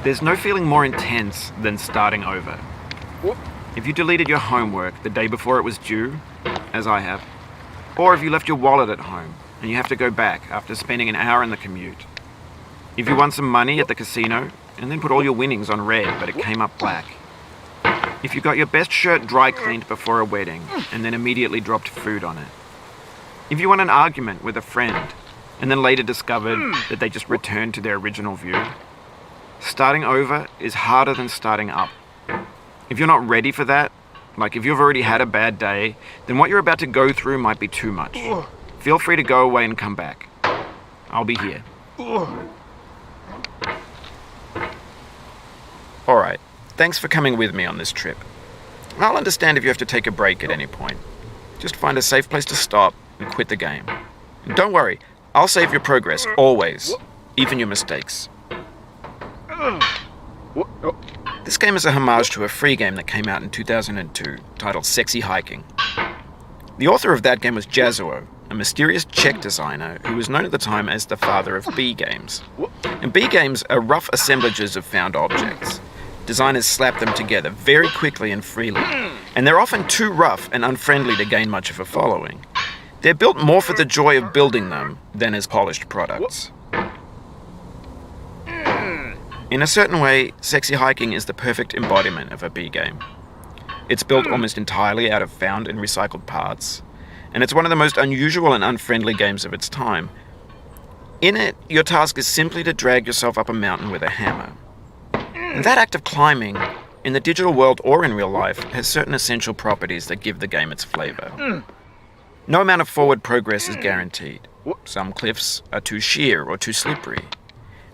There's no feeling more intense than starting over. If you deleted your homework the day before it was due, as I have, or if you left your wallet at home and you have to go back after spending an hour in the commute. If you won some money at the casino and then put all your winnings on red but it came up black. If you got your best shirt dry cleaned before a wedding and then immediately dropped food on it. If you won an argument with a friend and then later discovered that they just returned to their original view. Starting over is harder than starting up. If you're not ready for that, like if you've already had a bad day, then what you're about to go through might be too much. Feel free to go away and come back. I'll be here. Alright, thanks for coming with me on this trip. I'll understand if you have to take a break at any point. Just find a safe place to stop and quit the game. And don't worry, I'll save your progress, always. Even your mistakes. This game is a homage to a free game that came out in 2002, titled Sexy Hiking. The author of that game was Jazuo, a mysterious Czech designer who was known at the time as the father of B games. And B games are rough assemblages of found objects. Designers slap them together very quickly and freely, and they're often too rough and unfriendly to gain much of a following. They're built more for the joy of building them than as polished products. In a certain way, Sexy Hiking is the perfect embodiment of a B game. It's built almost entirely out of found and recycled parts, and it's one of the most unusual and unfriendly games of its time. In it, your task is simply to drag yourself up a mountain with a hammer. And that act of climbing, in the digital world or in real life, has certain essential properties that give the game its flavor. No amount of forward progress is guaranteed. Some cliffs are too sheer or too slippery.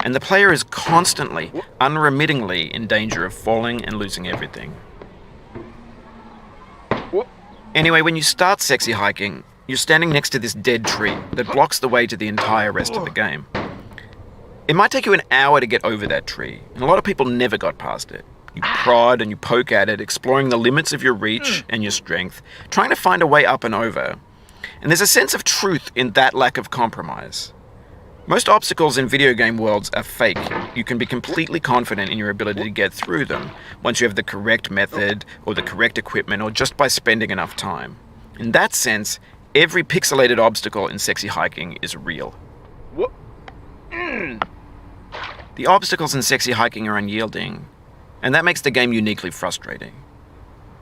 And the player is constantly, unremittingly in danger of falling and losing everything. Anyway, when you start Sexy Hiking, you're standing next to this dead tree that blocks the way to the entire rest of the game. It might take you an hour to get over that tree, and a lot of people never got past it. You prod and you poke at it, exploring the limits of your reach and your strength, trying to find a way up and over. And there's a sense of truth in that lack of compromise. Most obstacles in video game worlds are fake. You can be completely confident in your ability to get through them once you have the correct method or the correct equipment or just by spending enough time. In that sense, every pixelated obstacle in Sexy Hiking is real. The obstacles in Sexy Hiking are unyielding, and that makes the game uniquely frustrating.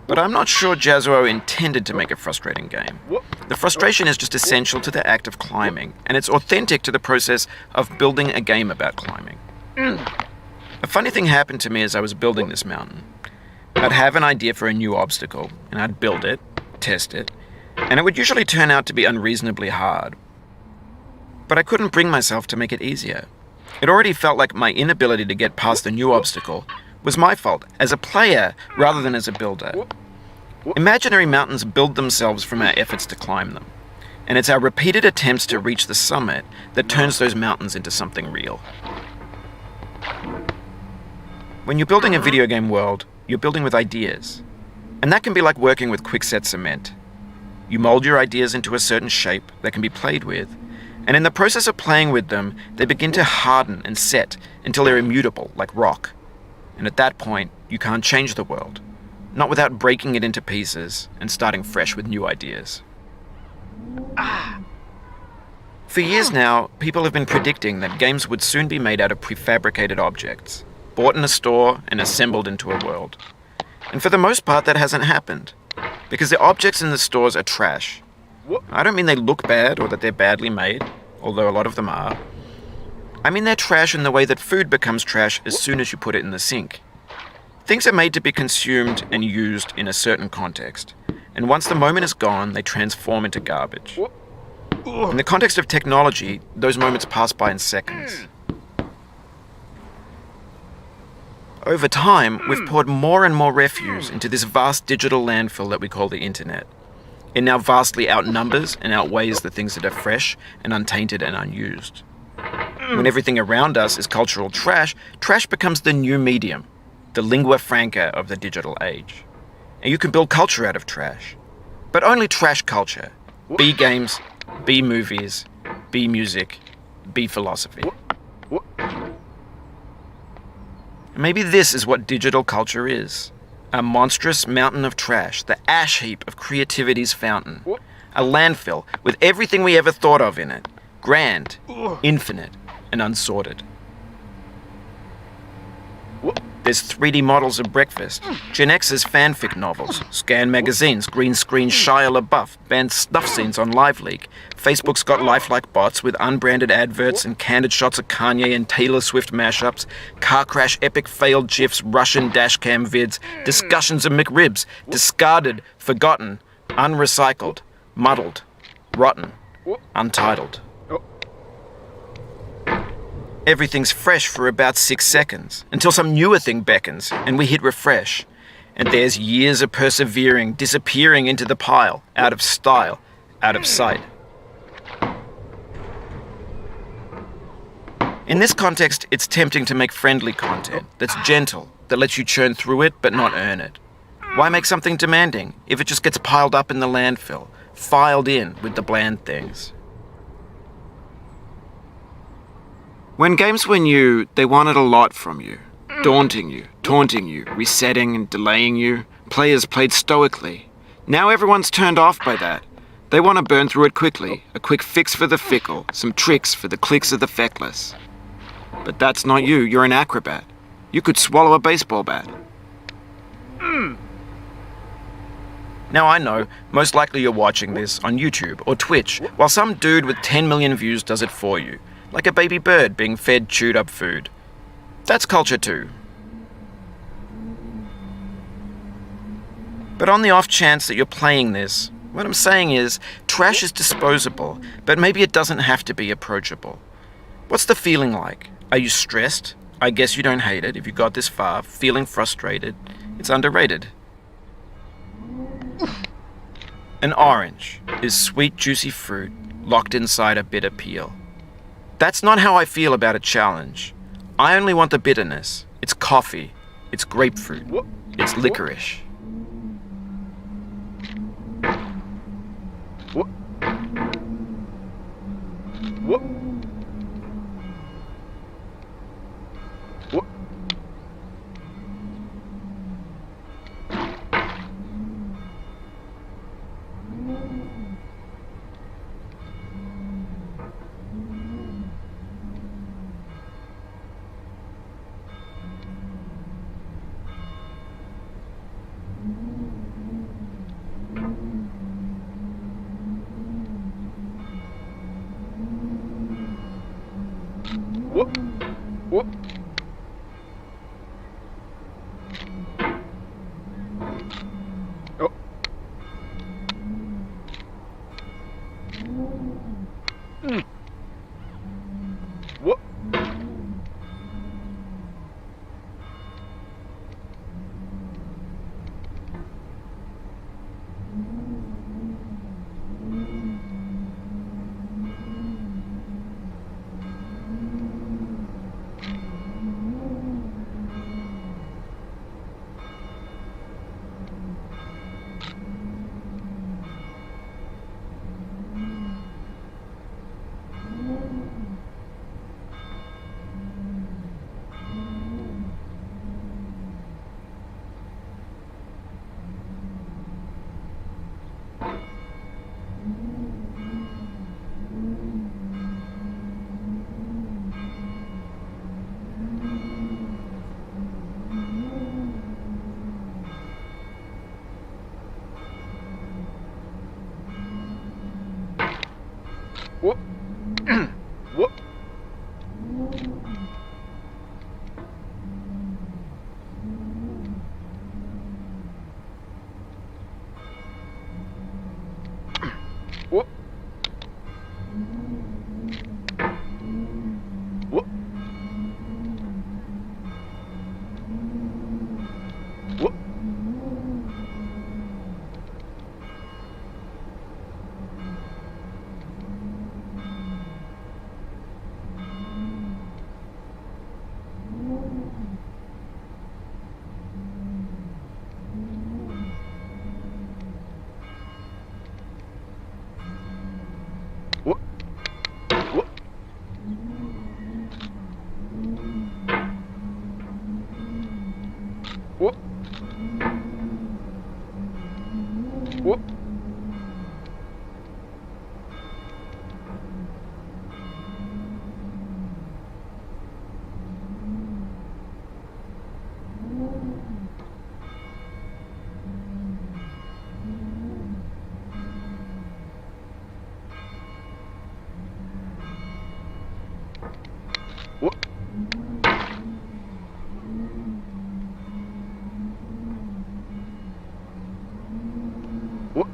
But I'm not sure Jazuo intended to make a frustrating game. The frustration is just essential to the act of climbing, and it's authentic to the process of building a game about climbing. A funny thing happened to me as I was building this mountain. I'd have an idea for a new obstacle, and I'd build it, test it, and it would usually turn out to be unreasonably hard. But I couldn't bring myself to make it easier. It already felt like my inability to get past the new obstacle was my fault, as a player rather than as a builder. Imaginary mountains build themselves from our efforts to climb them, and it's our repeated attempts to reach the summit that turns those mountains into something real. When you're building a video game world, you're building with ideas, and that can be like working with quickset cement. You mold your ideas into a certain shape that can be played with, and in the process of playing with them, they begin to harden and set until they're immutable, like rock. And at that point, you can't change the world, not without breaking it into pieces and starting fresh with new ideas. For years now, people have been predicting that games would soon be made out of prefabricated objects, bought in a store and assembled into a world. And for the most part, that hasn't happened, because the objects in the stores are trash. I don't mean they look bad or that they're badly made, although a lot of them are. I mean they're trash in the way that food becomes trash as soon as you put it in the sink. Things are made to be consumed and used in a certain context, and once the moment is gone, they transform into garbage. In the context of technology, those moments pass by in seconds. Over time, we've poured more and more refuse into this vast digital landfill that we call the internet. It now vastly outnumbers and outweighs the things that are fresh and untainted and unused. When everything around us is cultural trash, trash becomes the new medium, the lingua franca of the digital age. And you can build culture out of trash. But only trash culture. B games, B movies, B music, B philosophy. Maybe this is what digital culture is. A monstrous mountain of trash, the ash heap of creativity's fountain. A landfill with everything we ever thought of in it. Grand, infinite, and unsorted. There's 3D models of breakfast, Gen X's fanfic novels, scan magazines, green screen Shia LaBeouf, banned snuff scenes on LiveLeak. Facebook's got lifelike bots with unbranded adverts and candid shots of Kanye and Taylor Swift mashups, car crash epic failed GIFs, Russian dashcam vids, discussions of McRibs, discarded, forgotten, unrecycled, muddled, rotten, untitled. Everything's fresh for about 6 seconds, until some newer thing beckons, and we hit refresh. And there's years of persevering, disappearing into the pile, out of style, out of sight. In this context, it's tempting to make friendly content that's gentle, that lets you churn through it but not earn it. Why make something demanding if it just gets piled up in the landfill, filed in with the bland things? When games were new, they wanted a lot from you. Daunting you, taunting you, resetting and delaying you. Players played stoically. Now everyone's turned off by that. They want to burn through it quickly, a quick fix for the fickle, some tricks for the clicks of the feckless. But that's not you, you're an acrobat. You could swallow a baseball bat. Now I know, most likely you're watching this on YouTube or Twitch, while some dude with 10 million views does it for you. Like a baby bird being fed chewed up food. That's culture too. But on the off chance that you're playing this, what I'm saying is, trash is disposable, but maybe it doesn't have to be approachable. What's the feeling like? Are you stressed? I guess you don't hate it if you got this far. Feeling frustrated? It's underrated. An orange is sweet, juicy fruit locked inside a bitter peel. That's not how I feel about a challenge. I only want the bitterness. It's coffee. It's grapefruit. It's licorice. Whoop. Whoop. Whoop. Whoop.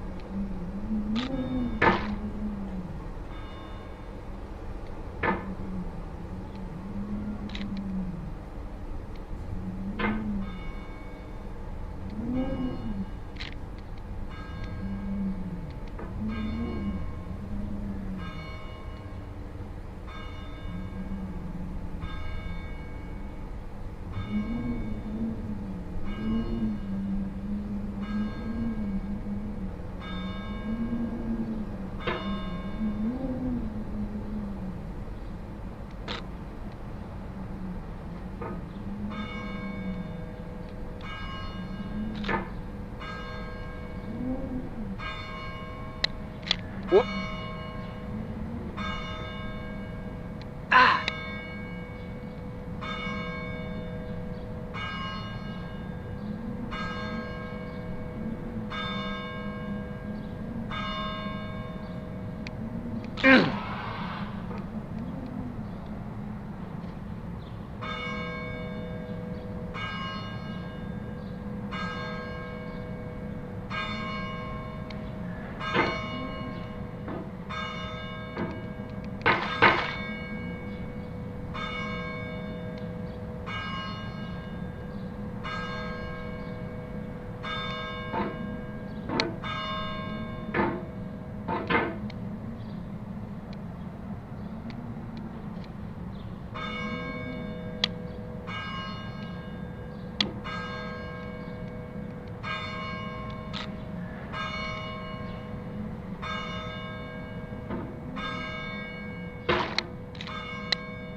Whoop. Ah.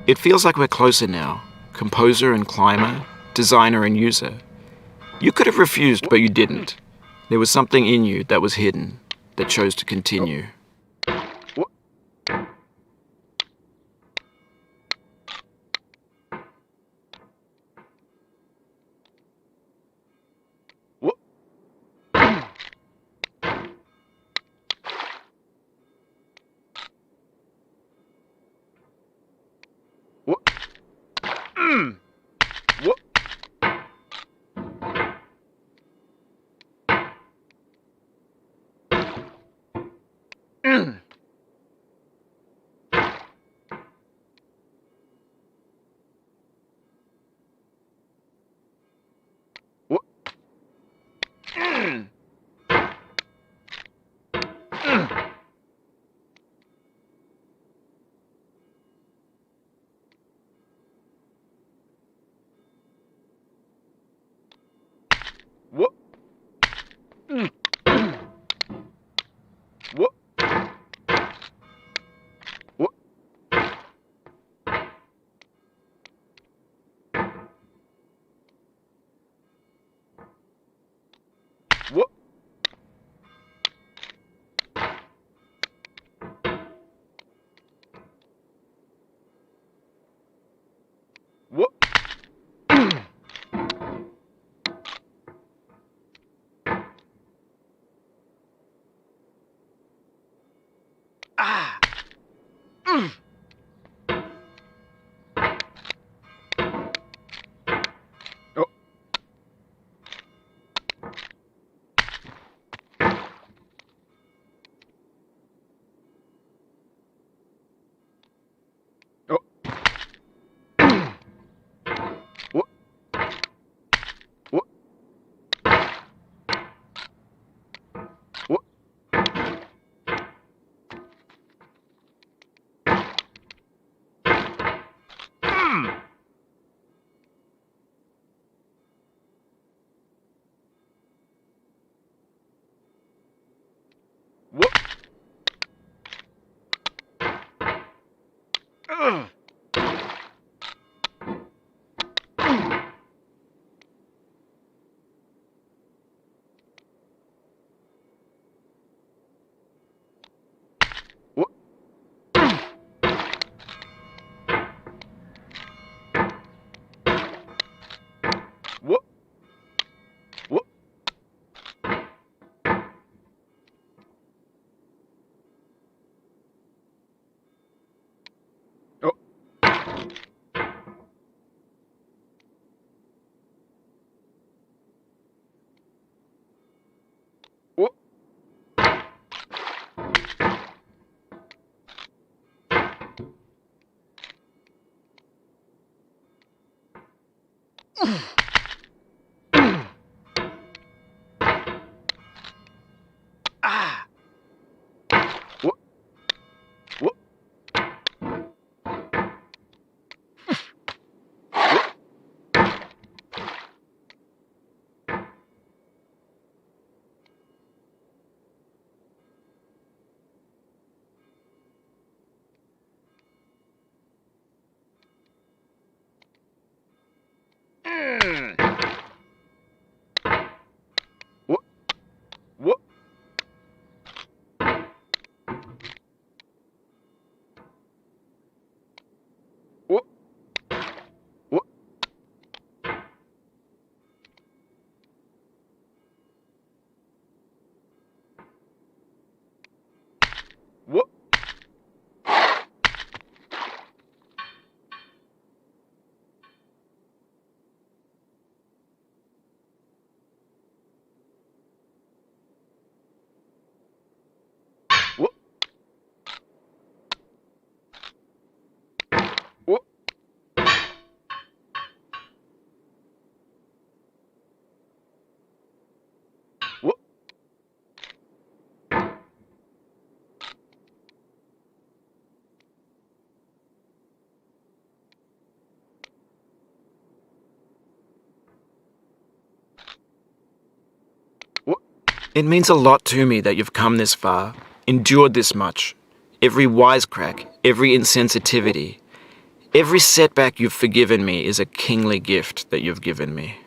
It feels like we're closer now, composer and climber, designer and user. You could have refused, but you didn't. There was something in you that was hidden, that chose to continue. Whoop. Whoop. Whoop. Whoop. Whoop. Whoop. Whoop. Whoop. Whoop. Ah. Oh. Oh. Whoop. Whoop. Whoop. Whoop. Ah. What? What? What? What? What? What? What? What? What? What? What? It means a lot to me that you've come this far, endured this much. Every wisecrack, every insensitivity, every setback you've forgiven me is a kingly gift that you've given me.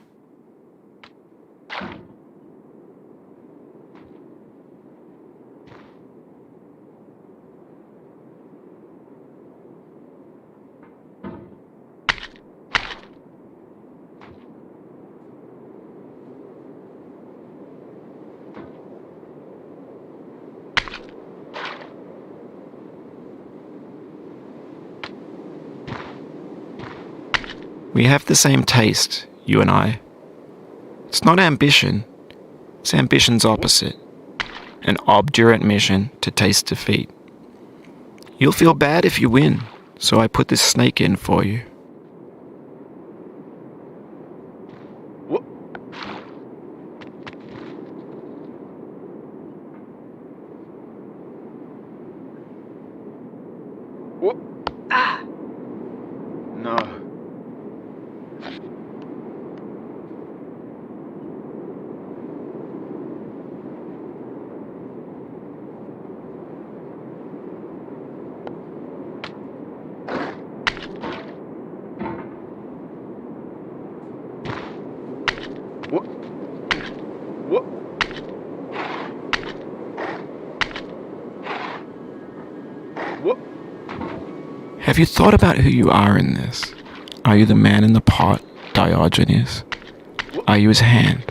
We have the same taste, you and I. It's not ambition, it's ambition's opposite. An obdurate mission to taste defeat. You'll feel bad if you win, so I put this snake in for you. What? What? Ah! No. What? What? What? Have you thought about who you are in this? Are you the man in the pot, Diogenes? Are you his hand?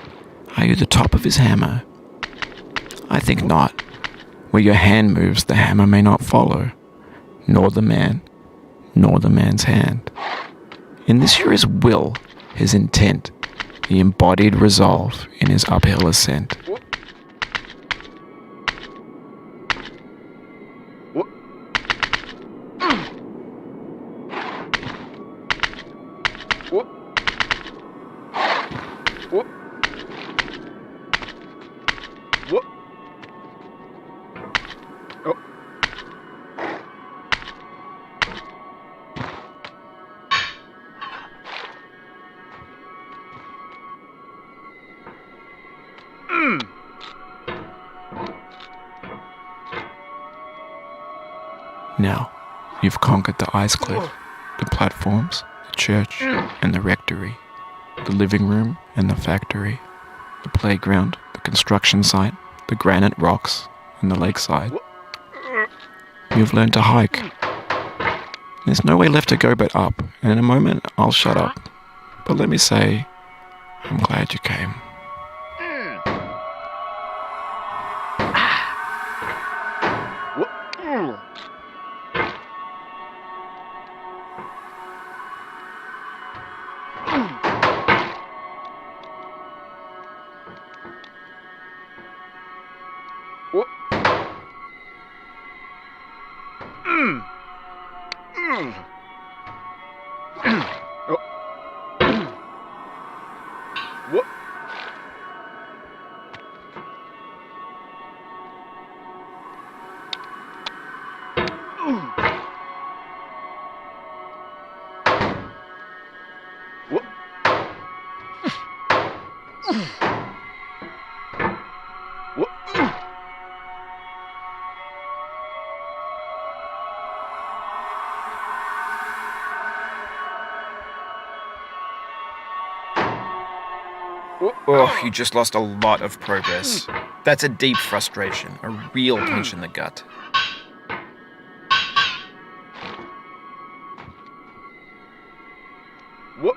Are you the top of his hammer? I think not. Where your hand moves, the hammer may not follow, nor the man, nor the man's hand. In this you're his will, his intent, the embodied resolve in his uphill ascent. What? What? What? What? What? Oh. Now, you've conquered the ice cliff, the platforms, the church, and the rectory, the living room and the factory, the playground, the construction site, the granite rocks, and the lakeside. You've learned to hike. There's no way left to go but up, and in a moment I'll shut up. But let me say, I'm glad you came. What? Oh. Oh, you just lost a lot of progress. That's a deep frustration, a real punch in the gut. What?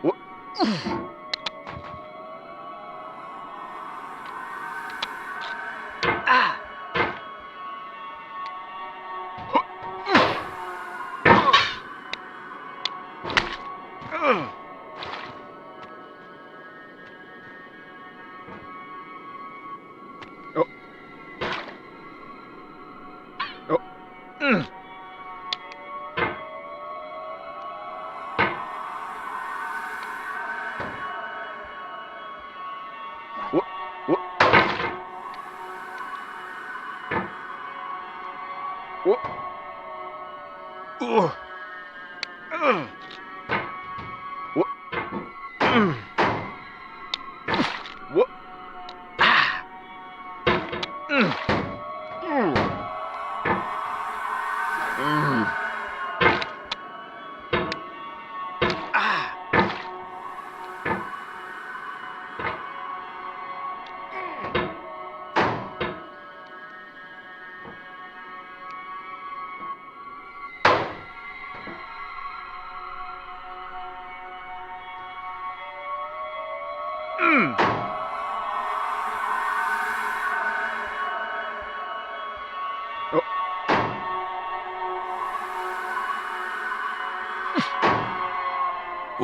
What?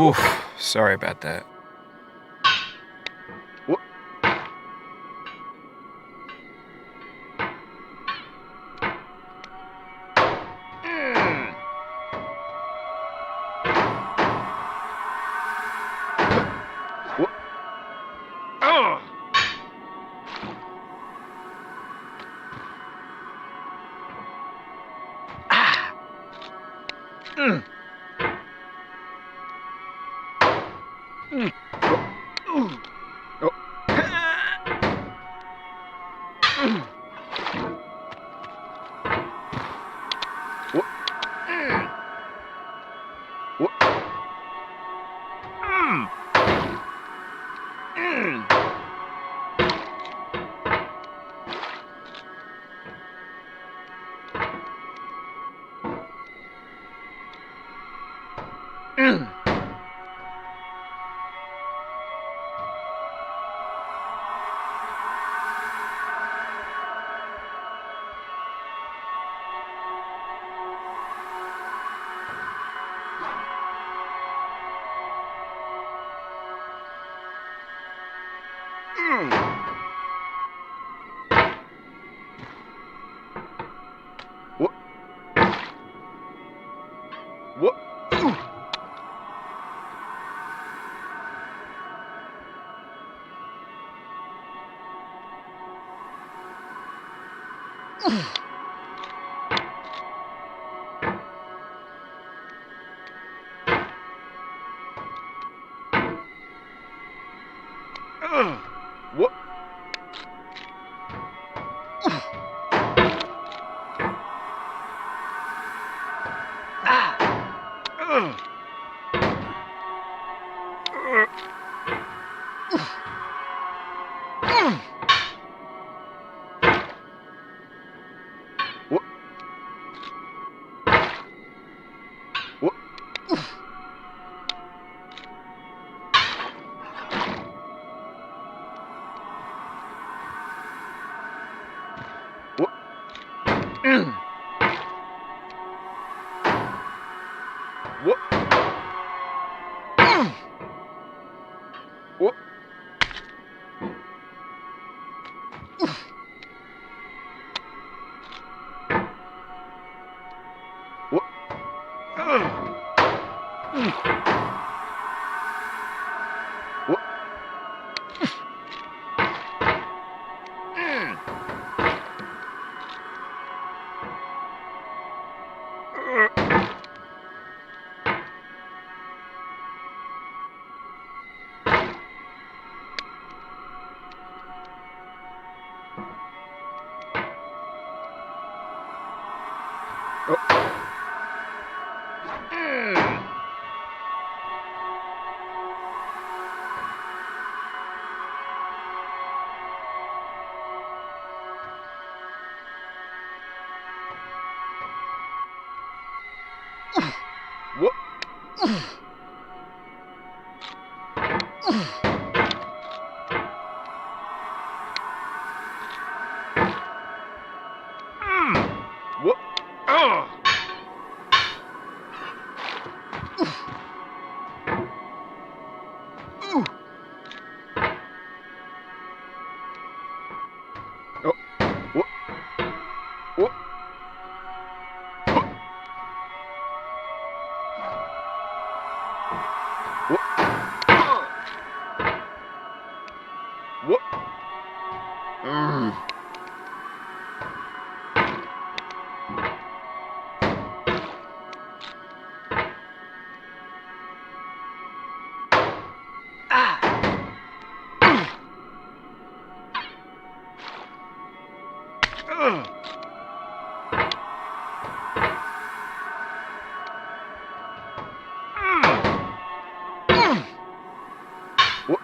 Oof, sorry about that. What? What? What? Oh. What? What? What? What? What? What? What?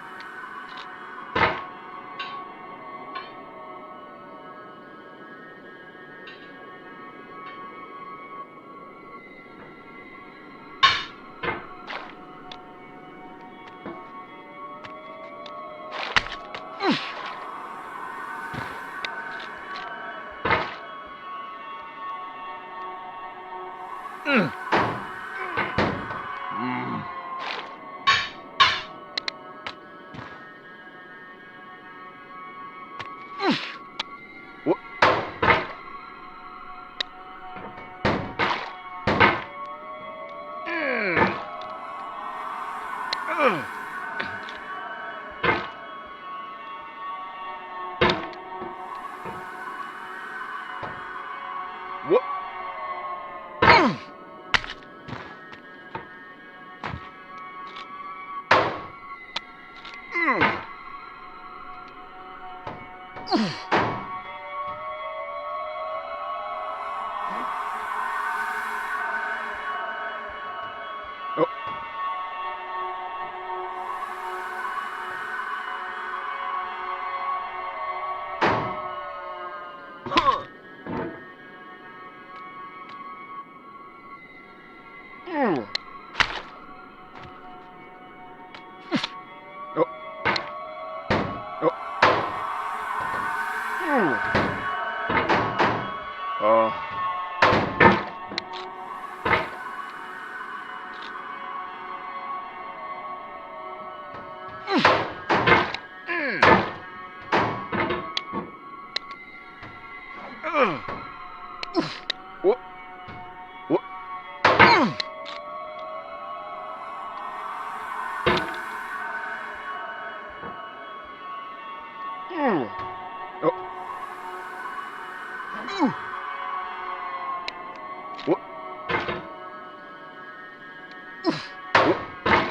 What? What?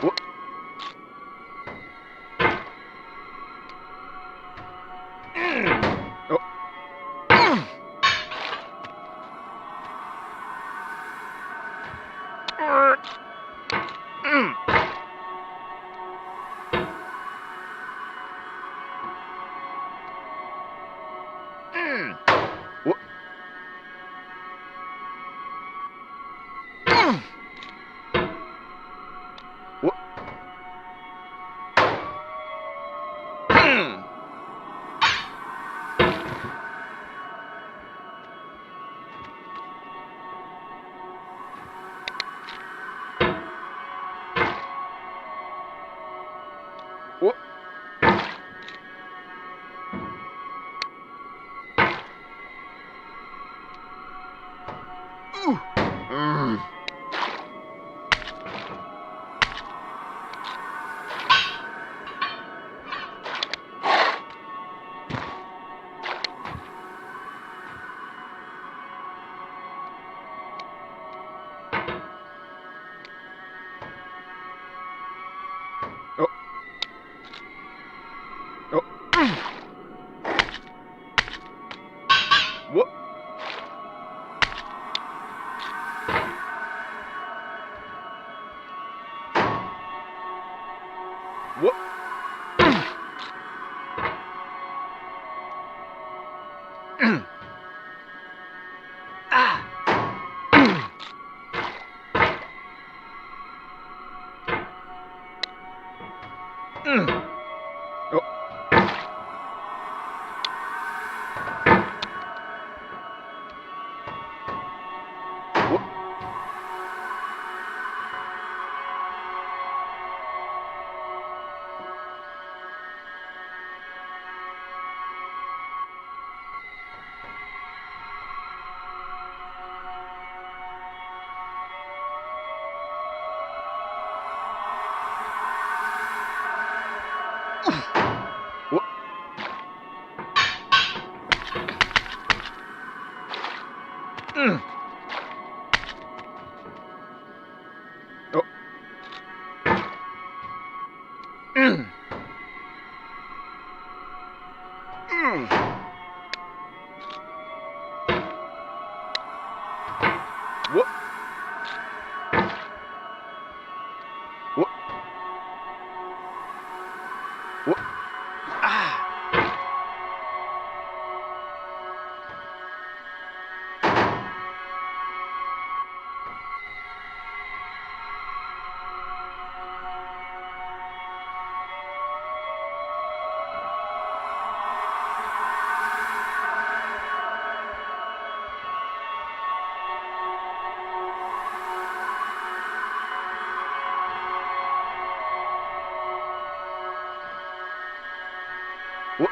What? What? What? What? What? Ah! What?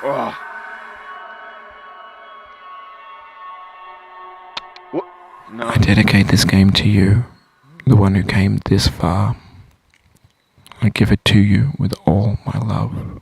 Oh. What? No. I dedicate this game to you, the one who came this far. I give it to you with all my love.